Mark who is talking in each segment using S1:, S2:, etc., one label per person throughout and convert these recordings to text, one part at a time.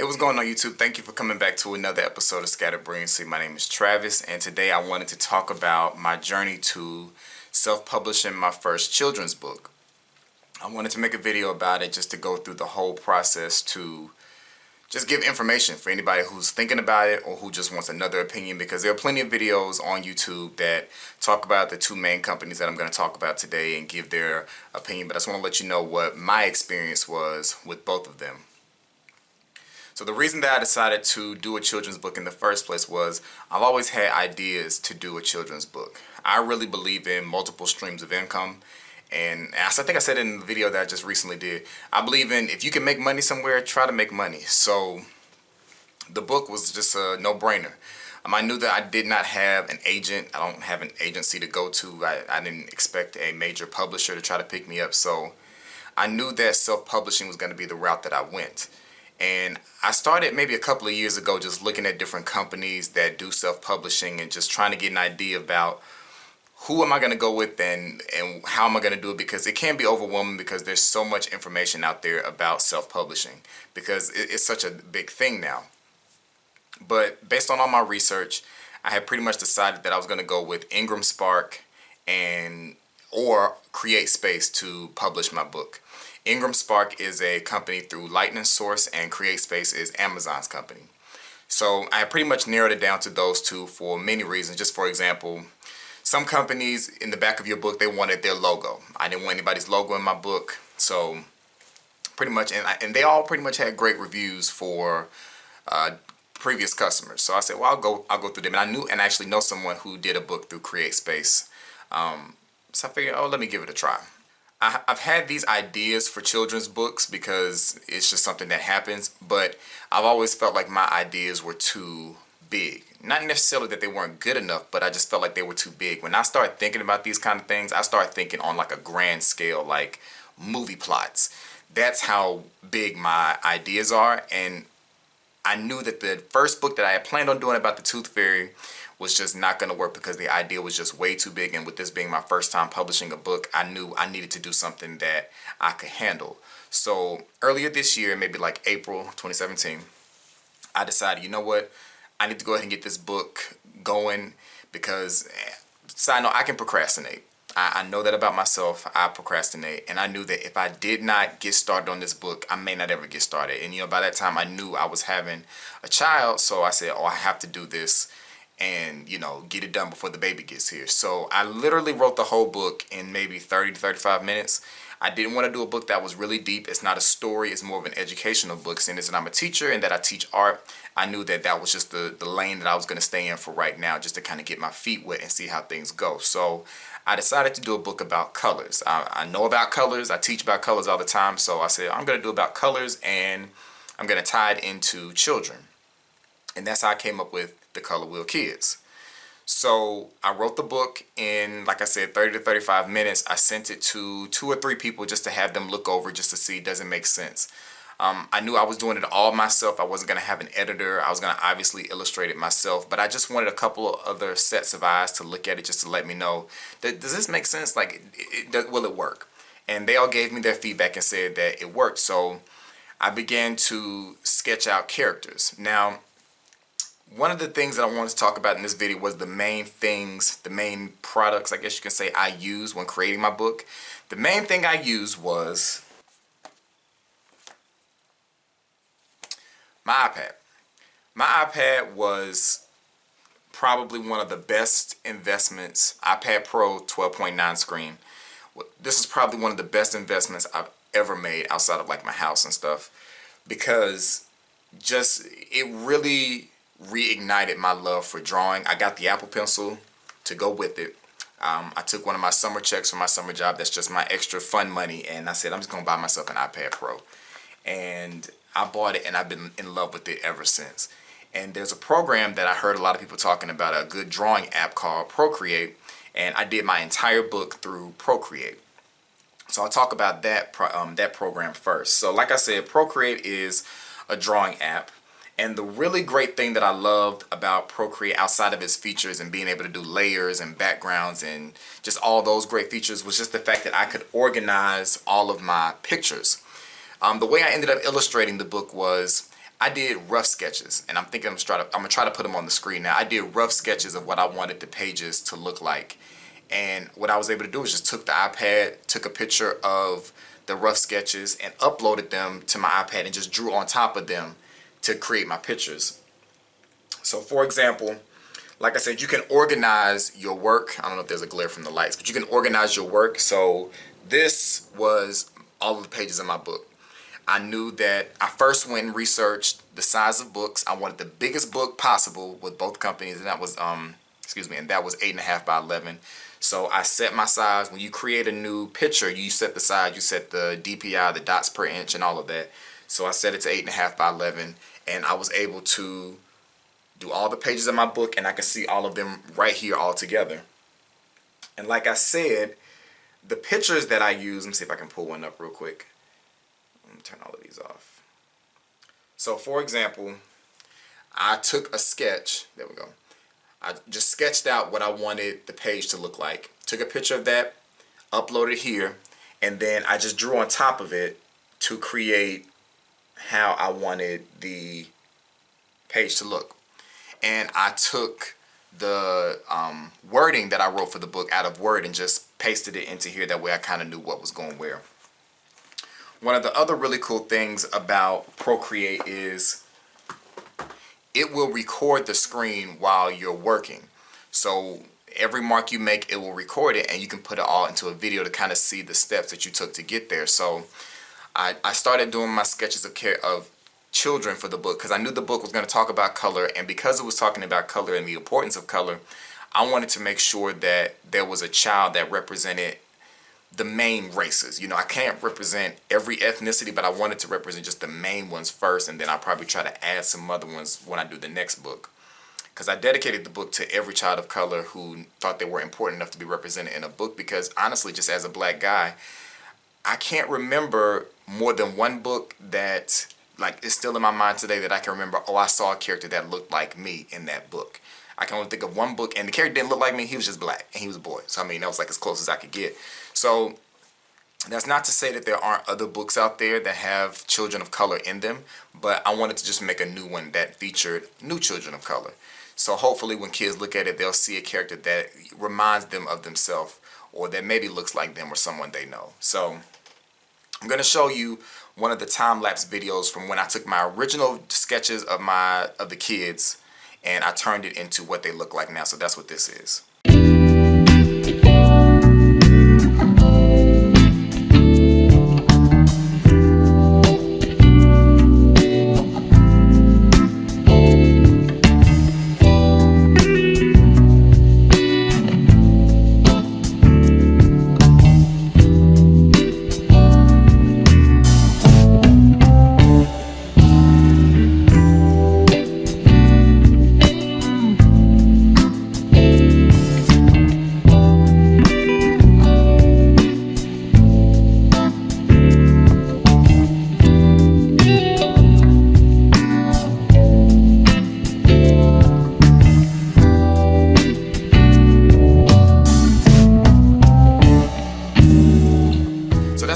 S1: Hey, what's going on YouTube? Thank you for coming back to another episode of Scattered Brilliancy. My name is Travis, and today I wanted to talk about my journey to self-publishing my first children's book. I wanted to make a video about it just to go through the whole process to just give information for anybody who's thinking about it or who just wants another opinion, because there are plenty of videos on YouTube that talk about the two main companies that I'm going to talk about today and give their opinion, but I just want to let you know what my experience was with both of them. So the reason that I decided to do a children's book in the first place was I've always had ideas to do a children's book. I really believe in multiple streams of income, and as I think I said in the video that I just recently did, I believe in if you can make money somewhere, try to make money. So the book was just a no-brainer. I knew that I did not have an agent. I don't have an agency to go to. I didn't expect a major publisher to try to pick me up, so I knew that self-publishing was going to be the route that I went. And I started maybe a couple of years ago just looking at different companies that do self-publishing and just trying to get an idea about who am I going to go with and how am I going to do it, because it can be overwhelming because there's so much information out there about self-publishing because it's such a big thing now. But based on all my research, I had pretty much decided that I was going to go with Ingramspark or Createspace to publish my book. Ingramspark is a company through Lightning Source, and Createspace is Amazon's company. So I pretty much narrowed it down to those two for many reasons. Just for example, some companies in the back of your book, they wanted their logo. I didn't want anybody's logo in my book, so pretty much, and they all pretty much had great reviews for previous customers. So I said, well, I'll go through them, and I actually know someone who did a book through Createspace. So I figured, oh, let me give it a try. I've had these ideas for children's books because it's just something that happens, but I've always felt like my ideas were too big. Not necessarily that they weren't good enough, but I just felt like they were too big. When I started thinking about these kind of things, I started thinking on like a grand scale, like movie plots. That's how big my ideas are, and I knew that the first book that I had planned on doing about the Tooth Fairy was just not going to work because the idea was just way too big, and with this being my first time publishing a book, I knew I needed to do something that I could handle. So earlier this year, maybe like April 2017, I decided, you know what, I need to go ahead and get this book going because, side note, I can procrastinate. I know that about myself. I procrastinate, and I knew that if I did not get started on this book, I may not ever get started. And by that time I knew I was having a child, so I said, oh, I have to do this and get it done before the baby gets here. So I literally wrote the whole book in maybe 30 to 35 minutes. I didn't want to do a book that was really deep. It's not a story, it's more of an educational book. Seeing as I'm a teacher and that I teach art, I knew that that was just the lane that I was going to stay in for right now, just to kind of get my feet wet and see how things go. So I decided to do a book about colors. I know about colors, I teach about colors all the time, so I said I'm going to do about colors and I'm going to tie it into children. And that's how I came up with The Color Wheel Kids. So I wrote the book in, like I said, 30 to 35 minutes. I sent it to 2 or 3 people just to have them look over, just to see does it make sense. I knew I was doing it all myself. I wasn't going to have an editor. I was going to obviously illustrate it myself, but I just wanted a couple of other sets of eyes to look at it just to let me know, does this make sense? Like, will it work? And they all gave me their feedback and said that it worked. So I began to sketch out characters. Now, one of the things that I wanted to talk about in this video was the main products, I guess you can say, I used when creating my book. The main thing I used was my iPad. My iPad was probably one of the best investments. iPad Pro 12.9 screen. This is probably one of the best investments I've ever made outside of like my house and stuff, because just it really reignited my love for drawing. I got the Apple Pencil to go with it. I took one of my summer checks for my summer job. That's just my extra fun money, and I said I'm just gonna buy myself an iPad Pro, and I bought it and I've been in love with it ever since. And there's a program that I heard a lot of people talking about, a good drawing app called Procreate, and I did my entire book through Procreate. So I'll talk about that program first. So like I said, Procreate is a drawing app. And the really great thing that I loved about Procreate, outside of its features and being able to do layers and backgrounds and just all those great features, was just the fact that I could organize all of my pictures. The way I ended up illustrating the book was I did rough sketches, and I'm thinking I'm gonna try to put them on the screen now. I did rough sketches of what I wanted the pages to look like. And what I was able to do is just took the iPad, took a picture of the rough sketches and uploaded them to my iPad and just drew on top of them to create my pictures. So for example, like I said, you can organize your work. I don't know if there's a glare from the lights, but you can organize your work. So this was all of the pages in my book. I knew that I first went and researched the size of books. I wanted the biggest book possible with both companies, and that was and that was 8.5 by 11. So I set my size. When you create a new picture, you set the size, you set the DPI, the dots per inch, and all of that. So I set it to 8.5 by 11, and I was able to do all the pages of my book, and I can see all of them right here all together. And like I said, the pictures that I use, let me see if I can pull one up real quick. Let me turn all of these off. So for example, I took a sketch, there we go. I just sketched out what I wanted the page to look like. Took a picture of that, uploaded here, and then I just drew on top of it to create how I wanted the page to look. And I took the wording that I wrote for the book out of Word and just pasted it into here. That way I kind of knew what was going where. One of the other really cool things about Procreate is it will record the screen while you're working. So every mark you make, it will record it, and you can put it all into a video to kind of see the steps that you took to get there. So I started doing my sketches of children for the book because I knew the book was going to talk about color, and because it was talking about color and the importance of color, I wanted to make sure that there was a child that represented the main races. You know, I can't represent every ethnicity, but I wanted to represent just the main ones first, and then I'll probably try to add some other ones when I do the next book. Because I dedicated the book to every child of color who thought they were important enough to be represented in a book, because honestly, just as a black guy, I can't remember more than one book that like is still in my mind today that I can remember, oh, I saw a character that looked like me in that book. I can only think of one book, and the character didn't look like me. He was just black, and he was a boy. So, I mean, that was like as close as I could get. So, that's not to say that there aren't other books out there that have children of color in them, but I wanted to just make a new one that featured new children of color. So, hopefully, when kids look at it, they'll see a character that reminds them of themselves, or that maybe looks like them or someone they know. So, I'm going to show you one of the time-lapse videos from when I took my original sketches of the kids, and I turned it into what they look like now. So that's what this is.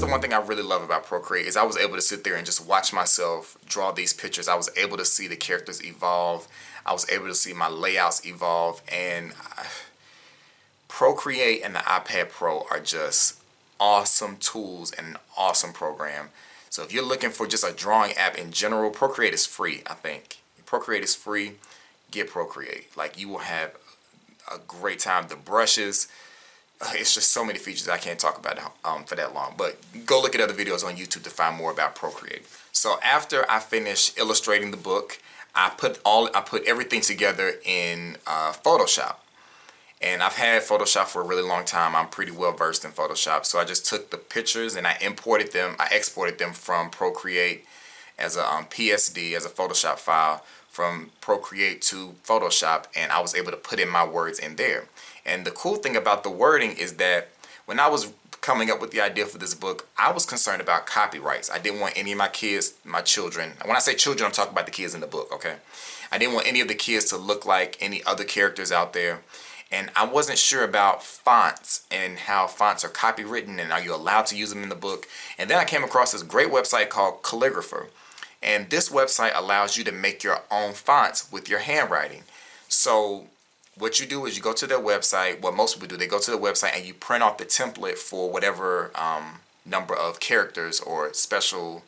S1: One thing I really love about Procreate is I was able to sit there and just watch myself draw these pictures. I was able to see the characters evolve. I was able to see my layouts evolve. And Procreate and the iPad Pro are just awesome tools and an awesome program. So if you're looking for just a drawing app in general, Procreate is free, I think. Procreate is free. Get Procreate. Like, you will have a great time. The brushes, it's just so many features I can't talk about for that long. But go look at other videos on YouTube to find more about Procreate. So after I finished illustrating the book, I put everything together in Photoshop. And I've had Photoshop for a really long time. I'm pretty well versed in Photoshop. So I just took the pictures and I imported them. I exported them from Procreate as a PSD, as a Photoshop file, from Procreate to Photoshop, and I was able to put in my words in there. And the cool thing about the wording is that when I was coming up with the idea for this book, I was concerned about copyrights. I didn't want any of my kids, my children, when I say children, I'm talking about the kids in the book, okay? I didn't want any of the kids to look like any other characters out there. And I wasn't sure about fonts and how fonts are copywritten and are you allowed to use them in the book. And then I came across this great website called Calligrapher. And this website allows you to make your own fonts with your handwriting. So what you do is you go to their website. What most people do, they go to the website and you print off the template for whatever number of characters or special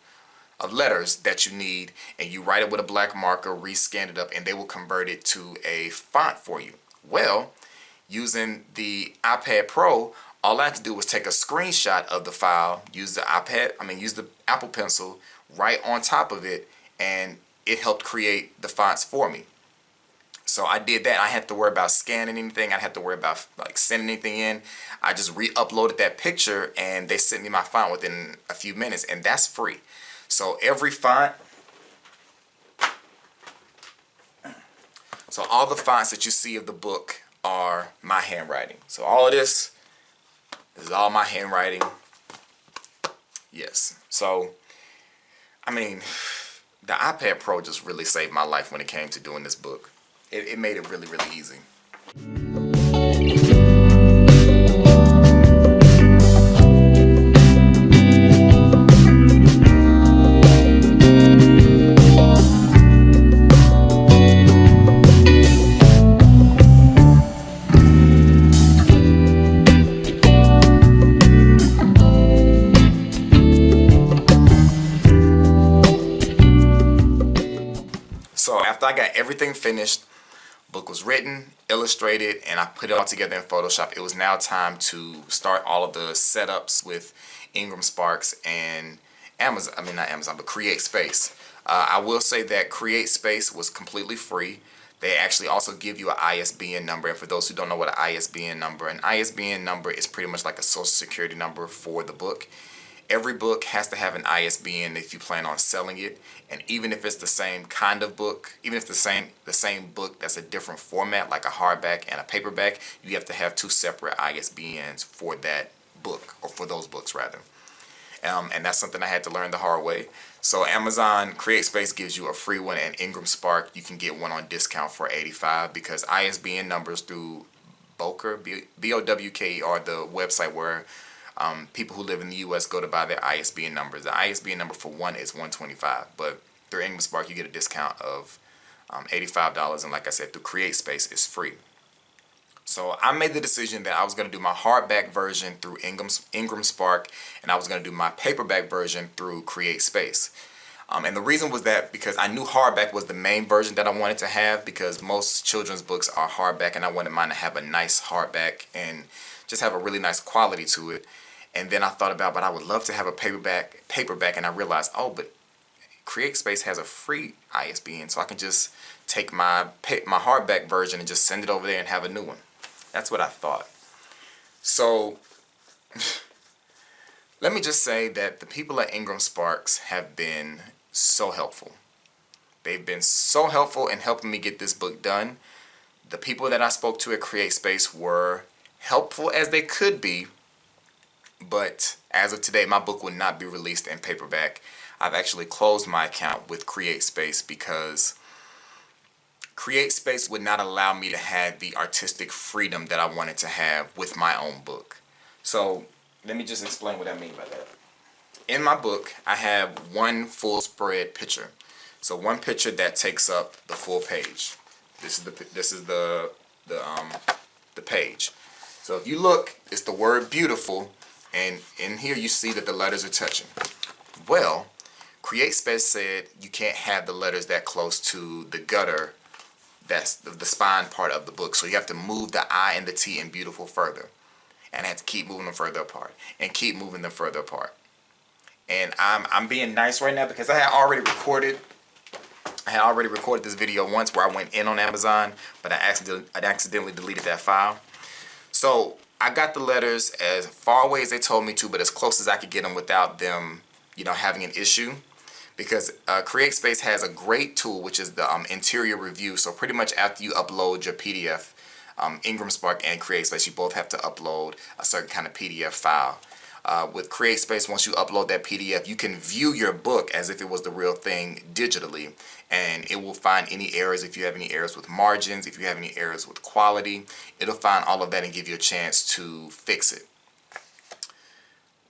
S1: of letters that you need, and you write it with a black marker, rescan it up, and they will convert it to a font for you. Well, using the iPad Pro, all I had to do was take a screenshot of the file, use the Apple Pencil, right on top of it, and it helped create the fonts for me. So I did that. I didn't have to worry about scanning anything. I didn't have to worry about like sending anything in. I just re-uploaded that picture and they sent me my font within a few minutes, and that's free. So every font, so all the fonts that you see of the book are my handwriting. So all of this is all my handwriting. Yes. So, I mean, the iPad Pro just really saved my life when it came to doing this book. It made it really, really easy. So after I got everything finished, book was written, illustrated, and I put it all together in Photoshop. It was now time to start all of the setups with Ingramspark and Createspace. I will say that Createspace was completely free. They actually also give you an ISBN number, and for those who don't know what an ISBN number is pretty much like a social security number for the book. Every book has to have an ISBN if you plan on selling it, and even if it's the same kind of book, even if the same book that's a different format like a hardback and a paperback, you have to have two separate ISBNs for that book, or for those books rather. And that's something I had to learn the hard way. So Amazon Createspace gives you a free one, and Ingramspark you can get one on discount for $85, because ISBN numbers through Bowker, BOWKER, the website where people who live in the U.S. go to buy their ISBN numbers. The ISBN number for one is $125, but through Ingramspark you get a discount of $85, and like I said, through Createspace it's free. So I made the decision that I was going to do my hardback version through Ingramspark, and I was going to do my paperback version through Createspace. And the reason was that because I knew hardback was the main version that I wanted to have, because most children's books are hardback, and I wanted mine to have a nice hardback and just have a really nice quality to it. And then I thought about, but I would love to have a paperback, and I realized, oh, but Createspace has a free ISBN, so I can just take my hardback version and just send it over there and have a new one. That's what I thought. So let me just say that the people at Ingramspark have been so helpful. They've been so helpful in helping me get this book done. The people that I spoke to at Createspace were helpful as they could be, but as of today, my book will not be released in paperback. I've actually closed my account with Createspace because Createspace would not allow me to have the artistic freedom that I wanted to have with my own book. So let me just explain what I mean by that. In my book, I have one full spread picture. So one picture that takes up the full page. This is the page. So if you look, it's the word beautiful, and in here you see that the letters are touching. Well, Createspace said you can't have the letters that close to the gutter, that's the spine part of the book. So you have to move the I and the T in beautiful further. And I had to keep moving them further apart and keep moving them further apart. And I'm being nice right now because I had already recorded this video once where I went in on Amazon, but I accidentally deleted that file. So I got the letters as far away as they told me to, but as close as I could get them without them, having an issue. Because Createspace has a great tool, which is the interior review. So pretty much after you upload your PDF, Ingramspark and Createspace, you both have to upload a certain kind of PDF file. With Createspace, once you upload that PDF, you can view your book as if it was the real thing digitally, and it will find any errors. If you have any errors with margins, if you have any errors with quality, it'll find all of that and give you a chance to fix it.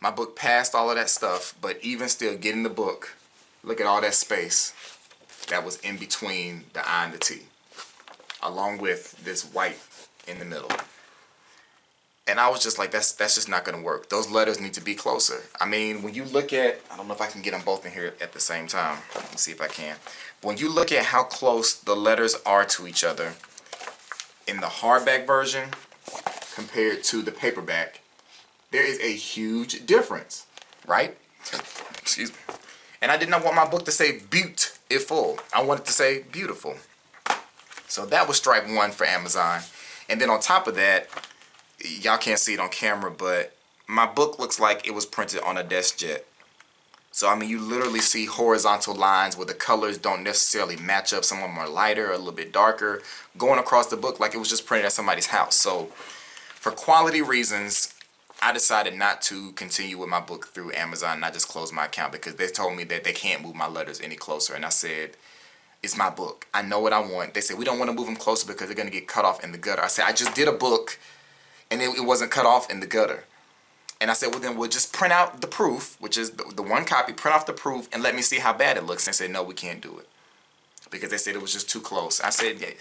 S1: My book passed all of that stuff, but even still, getting the book Look at all that space that was in between the I and the T, along with this white in the middle. And I was just like, that's just not going to work. Those letters need to be closer. I mean, when you look at, I don't know if I can get them both in here at the same time. Let me see if I can. When you look at how close the letters are to each other in the hardback version compared to the paperback, there is a huge difference, right? Excuse me. And I did not want my book to say beautiful. I wanted to say beautiful. So that was strike one for Amazon. And then on top of that, y'all can't see it on camera, but my book looks like it was printed on a desk jet. So I mean, you literally see horizontal lines where the colors don't necessarily match up. Some of them are lighter, a little bit darker, going across the book like it was just printed at somebody's house. So for quality reasons, I decided not to continue with my book through Amazon, and I just closed my account because they told me that they can't move my letters any closer. And I said, it's my book. I know what I want. They said, we don't want to move them closer because they're going to get cut off in the gutter. I said, I just did a book and it wasn't cut off in the gutter. And I said, well, then we'll just print out the proof, which is the one copy, print off the proof, and let me see how bad it looks. And they said, no, we can't do it because they said it was just too close. I said, yeah,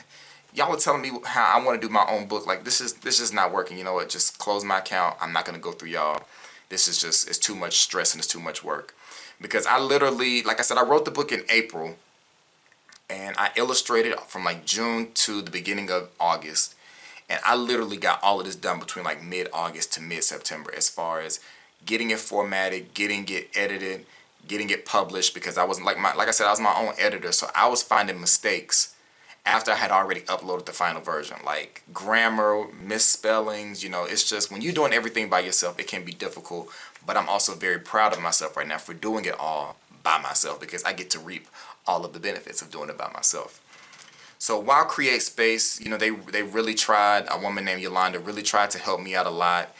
S1: y'all are telling me how I want to do my own book. Like, this is not working. You know what? Just close my account. I'm not going to go through y'all. This is just, it's too much stress and it's too much work. Because I literally, like I said, I wrote the book in April, and I illustrated from like June to the beginning of August. And I literally got all of this done between like mid-August to mid-September as far as getting it formatted, getting it edited, getting it published, because I wasn't like I said, I was my own editor. So I was finding mistakes after I had already uploaded the final version, like grammar, misspellings. You know, it's just when you're doing everything by yourself, it can be difficult. But I'm also very proud of myself right now for doing it all by myself, because I get to reap all of the benefits of doing it by myself. So while Createspace, you know, they really tried, a woman named Yolanda really tried to help me out a lot.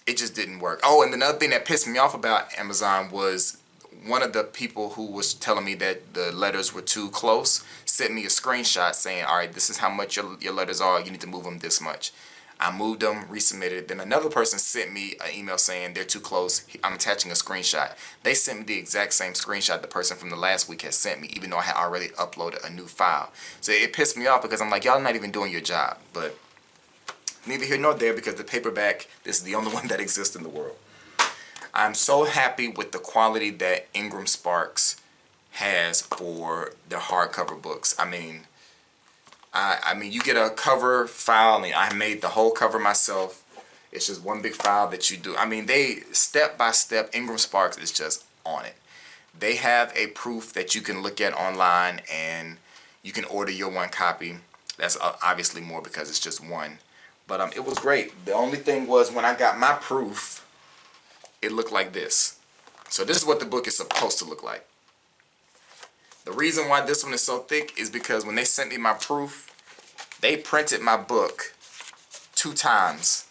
S1: It just didn't work. Oh, and another thing that pissed me off about Amazon was one of the people who was telling me that the letters were too close sent me a screenshot saying, all right, this is how much your letters are. You need to move them this much. I moved them, resubmitted. Then another person sent me an email saying they're too close. I'm attaching a screenshot. They sent me the exact same screenshot the person from the last week had sent me, even though I had already uploaded a new file. So it pissed me off because I'm like, y'all not even doing your job. But neither here nor there, because the paperback, this is the only one that exists in the world. I'm so happy with the quality that Ingramspark has for their hardcover books. I mean, you get a cover file. I mean, I made the whole cover myself. It's just one big file that you do. I mean, they step by step, Ingramspark is just on it. They have a proof that you can look at online, and you can order your one copy. That's obviously more because it's just one. But it was great. The only thing was when I got my proof, it looked like this. So this is what the book is supposed to look like. The reason why this one is so thick is because when they sent me my proof, they printed my book 2 times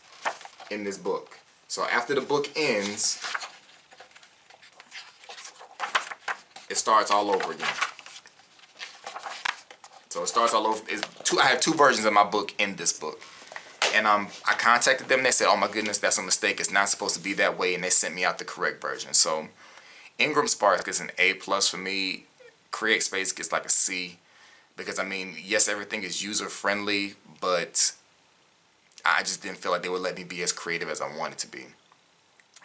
S1: in this book. So after the book ends, it starts all over again. So it starts all over. I have 2 versions of my book in this book. And I contacted them. They said, oh my goodness, that's a mistake. It's not supposed to be that way. And they sent me out the correct version. So Ingramspark is an A+ for me. Createspace gets like a C, because I mean, yes, everything is user friendly, but I just didn't feel like they would let me be as creative as I wanted to be.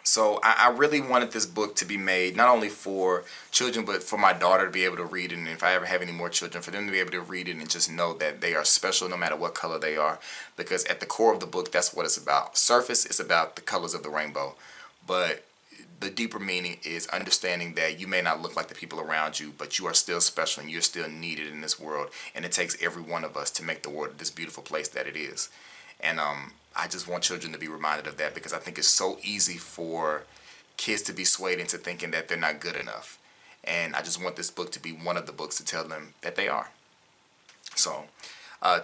S1: So I really wanted this book to be made not only for children, but for my daughter to be able to read it, and if I ever have any more children, for them to be able to read it and just know that they are special no matter what color they are, because at the core of the book, that's what it's about. Surface is about the colors of the rainbow, but the deeper meaning is understanding that you may not look like the people around you, but you are still special and you're still needed in this world. And it takes every one of us to make the world this beautiful place that it is. And I just want children to be reminded of that, because I think it's so easy for kids to be swayed into thinking that they're not good enough. And I just want this book to be one of the books to tell them that they are. So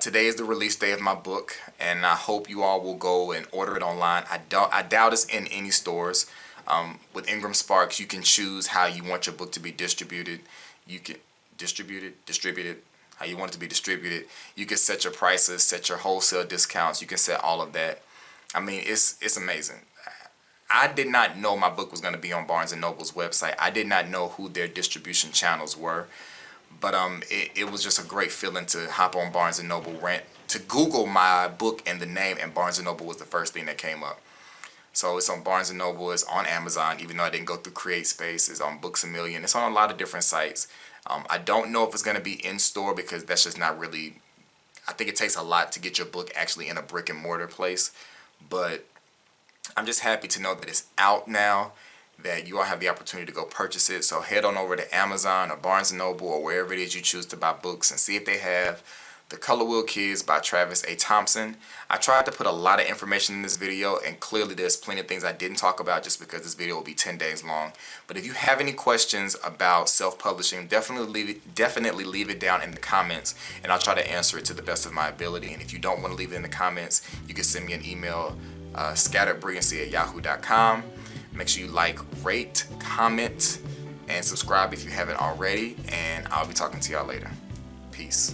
S1: today is the release day of my book, and I hope you all will go and order it online. I doubt it's in any stores. With Ingramspark, you can choose how you want your book to be distributed. You can distribute it how you want it to be distributed. You can set your prices, set your wholesale discounts. You can set all of that. I mean, it's amazing. I did not know my book was going to be on Barnes & Noble's website. I did not know who their distribution channels were. But it was just a great feeling to hop on Barnes & Noble, to Google my book and the name, and Barnes & Noble was the first thing that came up. So it's on Barnes & Noble, it's on Amazon, even though I didn't go through Createspace. It's on Books A Million. It's on a lot of different sites. I don't know if it's going to be in store because that's just not really, I think it takes a lot to get your book actually in a brick and mortar place. But I'm just happy to know that it's out now, that you all have the opportunity to go purchase it. So head on over to Amazon or Barnes & Noble or wherever it is you choose to buy books and see if they have The Color Wheel Kids by Travis A. Thompson. I tried to put a lot of information in this video, and clearly there's plenty of things I didn't talk about just because this video will be 10 days long. But if you have any questions about self-publishing, definitely leave it down in the comments, and I'll try to answer it to the best of my ability. And if you don't want to leave it in the comments, you can send me an email, scatteredbrilliancy@yahoo.com. Make sure you like, rate, comment, and subscribe if you haven't already. And I'll be talking to y'all later. Peace.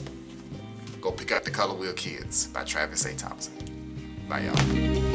S1: Go pick up The Color Wheel Kids by Travis A. Thompson. Bye, y'all.